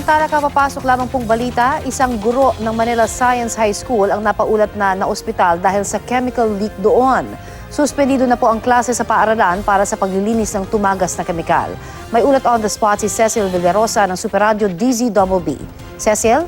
Samantala, kapapasok lamang pong balita, isang guro ng Manila Science High School ang napaulat na naospital dahil sa chemical leak doon. Suspendido na po ang klase sa paaralan para sa paglilinis ng tumagas na kemikal. May ulat on the spot si Cecil Villarosa ng Super Radio DZBB. Cecil?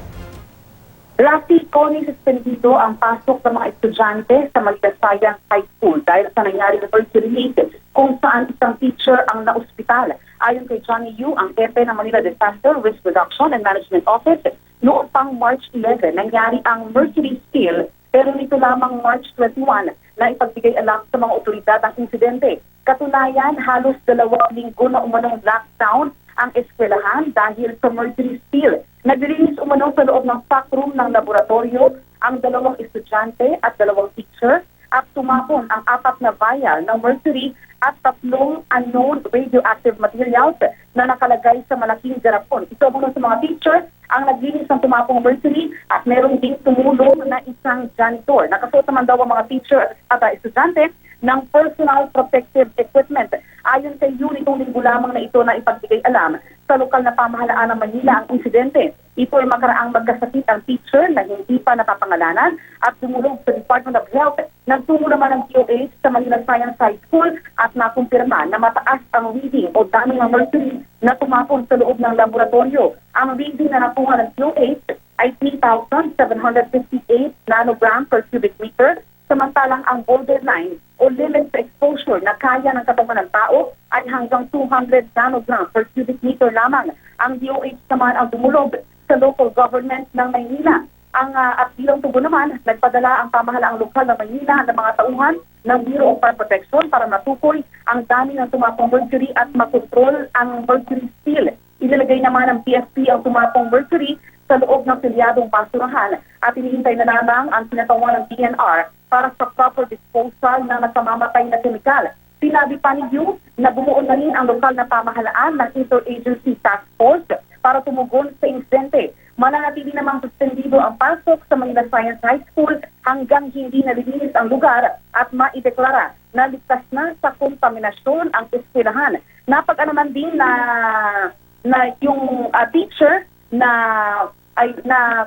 Rafi, Connie, suspendido ang pasok ng mga estudyante sa Manila Science High School dahil sa nangyari na mercury leak kung saan isang teacher ang naospital. Ayon kay Johnny Yu, ang epe ng Manila Disaster Risk Reduction and Management Office, noong pang March 11 nangyari ang mercury spill, pero nito lamang March 21 na ipagbigay alam sa mga otoridad ang insidente. Katunayan, halos 2 linggo na umanong lockdown ang eskwelahan dahil sa mercury spill. Naglilinis umano sa loob ng stock room ng laboratorio ang 2 estudyante at 2 teacher at tumapon ang 4 na vial ng mercury at 3 unknown radioactive materials na nakalagay sa malaking garapon. Ito muna sa mga teacher ang naglinis ng tumapong mercury at meron ding tumulong na isang janitor. Nakasuot naman daw ang mga teacher at estudyante ng personal protective equipment. Ayon kay Yun, itong linggo lamang na ito na ipagbigay alam sa lokal na pamahalaan ng Manila ang insidente. Ito ay makaraang magkasakit ang teacher na hindi pa napapangalanan at dumulog sa Department of Health. Nagtungo naman ang DOH sa Manila Science High School at nakumpirma na mataas ang reading o dami ng mercury na tumapon sa loob ng laboratorio. Ang reading na nakuha ng DOH ay 3,758 nanogram per cubic meter, samantalang ang borderline o limit sa exposure na kaya ng katawan ng tao ay hanggang 200 nanogram per cubic meter lamang. Ang DOH naman ang dumulog sa local government ng Maynila. At bilang tubo naman, nagpadala ang pamahalaang lokal ng Maynila ng mga tauhan ng Bureau of Fire Protection para matukoy ang dami ng tumapong mercury at makontrol ang mercury spill. Inilagay naman ng PFP ang tumapong mercury sa loob ng selyadong basurahan at hinihintay na lamang ang sinatawan ng DNR para sa proper disposal ng nakamamatay na kemikal. Sinabi pa ni Yu na bumuo na rin ang lokal na pamahalaan ng Interagency Task Force para tumugon sa insidente. Mananatili namang suspendido ang pasok sa Manila Science High School hanggang hindi nalilinis ang lugar at maideklara na ligtas na sa kontaminasyon ang eskwelahan. Napag-alaman din na yung teacher na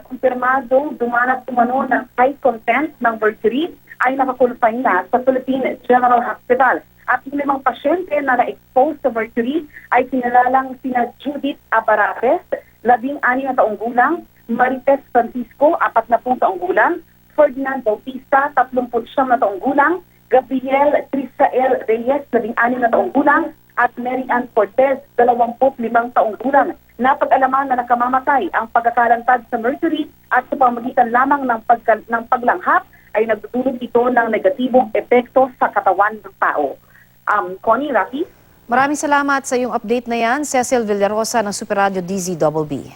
kumpirmado dumanas umano ng high content ng mercury ay nakakulpay na sa Philippine General Hospital. At yung 5 pasyente na na-expose sa mercury ay kinalalang sina Judith Abarates, 16 na taong gulang, Marites Francisco, 40 taong gulang, Ferdinand Bautista, 39 na taong gulang, Gabriel Trisael Reyes, 16 na taong gulang, at Mary Ann Cortez, 25 taong gulang. Napag-alaman na nakamamatay ang pagkakalantad sa mercury at sa pamamagitan lamang ng paglanghap ay nagdudulot ito ng negatibong epekto sa katawan ng tao. Connie, Rafi? Maraming salamat sa iyong update na yan, Cecil Villarosa ng Super Radio DZBB.